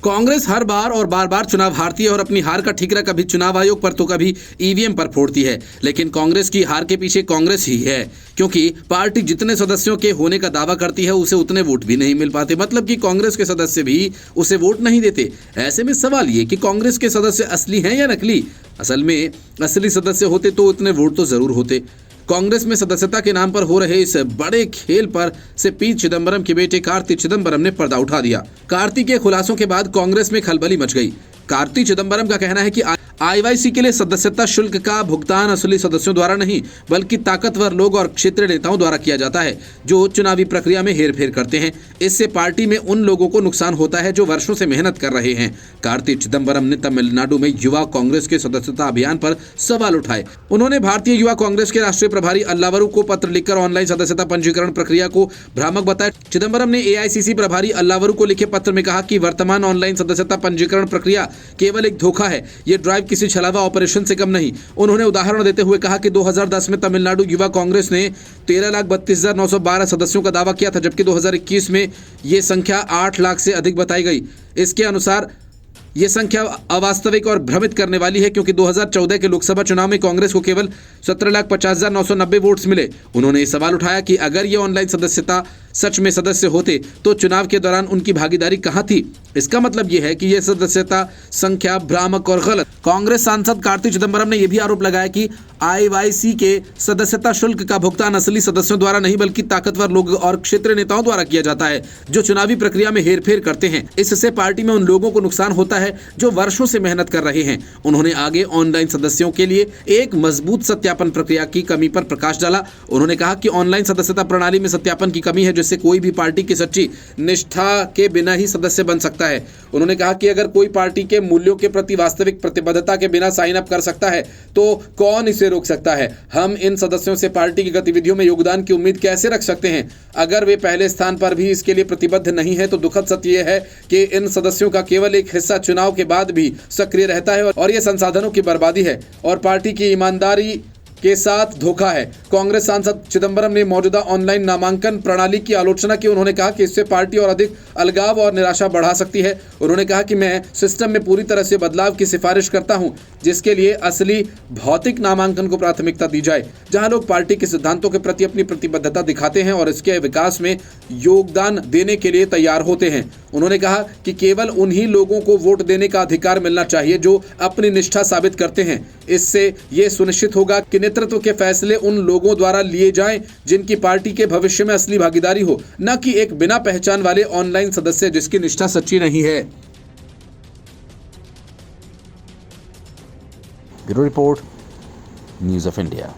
कांग्रेस हर बार और बार बार चुनाव हारती है और अपनी हार का ठीकरा कभी चुनाव आयोग पर तो कभी ईवीएम पर फोड़ती है। लेकिन कांग्रेस की हार के पीछे कांग्रेस ही है, क्योंकि पार्टी जितने सदस्यों के होने का दावा करती है उसे उतने वोट भी नहीं मिल पाते। मतलब कि कांग्रेस के सदस्य भी उसे वोट नहीं देते। ऐसे में सवाल ये कि कांग्रेस के सदस्य असली हैं या नकली। असल में असली सदस्य होते तो उतने वोट तो जरूर होते। कांग्रेस में सदस्यता के नाम पर हो रहे इस बड़े खेल पर से पी चिदंबरम के बेटे कार्ति चिदंबरम ने पर्दा उठा दिया। कार्ति के खुलासों के बाद कांग्रेस में खलबली मच गई। कार्ति चिदंबरम का कहना है कि आईवाईसी के लिए सदस्यता शुल्क का भुगतान असली सदस्यों द्वारा नहीं बल्कि ताकतवर लोग और क्षेत्रीय नेताओं द्वारा किया जाता है जो चुनावी प्रक्रिया में हेरफेर करते हैं। इससे पार्टी में उन लोगों को नुकसान होता है जो वर्षों से मेहनत कर रहे हैं। कार्ति चिदंबरम ने तमिलनाडु में युवा कांग्रेस के सदस्यता अभियान पर सवाल उठाए। उन्होंने भारतीय युवा कांग्रेस के राष्ट्रीय प्रभारी अल्लावरू को पत्र लिखकर ऑनलाइन सदस्यता पंजीकरण प्रक्रिया को भ्रामक बताया। चिदंबरम ने एआईसीसी प्रभारी अल्लावरू को लिखे पत्र में कहा कि वर्तमान ऑनलाइन सदस्यता पंजीकरण प्रक्रिया केवल एक धोखा है। ये ड्राइव किसी छलावा ऑपरेशन से कम नहीं। उन्होंने उदाहरण देते हुए कहा कि 2010 में तमिलनाडु युवा कांग्रेस ने 13,32,912 सदस्यों का दावा किया था, जबकि 2021 में ये संख्या 8 लाख से अधिक बताई गई। इसके अनुसार ये संख्या अवास्तविक और भ्रमित करने वाली है, क्योंकि 2014 के लोकसभा चुनाव में कांग्रेस को केवल 17,50,990 वोट्स मिले। उन्होंने ये सवाल उठाया कि अगर ये ऑनलाइन सदस्यता सच में सदस्य होते तो चुनाव के दौरान उनकी भागीदारी कहां थी। इसका मतलब यह है कि यह सदस्यता संख्या भ्रामक और गलत। कांग्रेस सांसद कार्ति चिदंबरम ने यह भी आरोप लगाया कि आईवाईसी के सदस्यता शुल्क का भुगतान असली सदस्यों द्वारा नहीं बल्कि ताकतवर लोग और क्षेत्रीय नेताओं द्वारा किया जाता है जो चुनावी प्रक्रिया में हेरफेर करते हैं। इससे पार्टी में उन लोगों को नुकसान होता है जो वर्षों से मेहनत कर रहे हैं। उन्होंने आगे ऑनलाइन सदस्यों के लिए एक मजबूत सत्यापन प्रक्रिया की कमी पर प्रकाश डाला। उन्होंने कहा कि ऑनलाइन सदस्यता प्रणाली में सत्यापन की कमी है, जिससे कोई भी पार्टी की सच्ची निष्ठा के बिना ही सदस्य बन सकता है। उन्होंने कहा कि अगर कोई पार्टी के मूल्यों के प्रति वास्तविक प्रतिबद्धता के बिना साइन अप कर सकता है तो कौन इसे रोक सकता है। हम इन सदस्यों से पार्टी की गतिविधियों में योगदान की उम्मीद कैसे रख सकते हैं। अगर वे पहले स्थान पर भी इसके लिए प्रतिबद्ध नहीं है तो दुखद सत्य यह है कि इन सदस्यों का केवल एक हिस्सा चुनाव के बाद भी सक्रिय रहता है और यह संसाधनों की बर्बादी है और पार्टी की ईमानदारी के साथ धोखा है। कांग्रेस सांसद चिदंबरम ने मौजूदा ऑनलाइन नामांकन प्रणाली की आलोचना की। उन्होंने कहा कि इससे पार्टी और अधिक अलगाव और निराशा बढ़ा सकती है। उन्होंने कहा कि मैं सिस्टम में पूरी तरह से बदलाव की सिफारिश करता हूं, जिसके लिए असली भौतिक नामांकन को प्राथमिकता दी जाए, जहां लोग पार्टी के सिद्धांतों के प्रति अपनी प्रतिबद्धता दिखाते हैं और इसके विकास में योगदान देने के लिए तैयार होते हैं। उन्होंने कहा कि केवल उन्हीं लोगों को वोट देने का अधिकार मिलना चाहिए जो अपनी निष्ठा साबित करते हैं। इससे ये सुनिश्चित होगा कि नेतृत्व के फैसले उन लोगों द्वारा लिए जाएं जिनकी पार्टी के भविष्य में असली भागीदारी हो, न कि एक बिना पहचान वाले ऑनलाइन सदस्य जिसकी निष्ठा सच्ची नहीं है। Bureau report, news of India.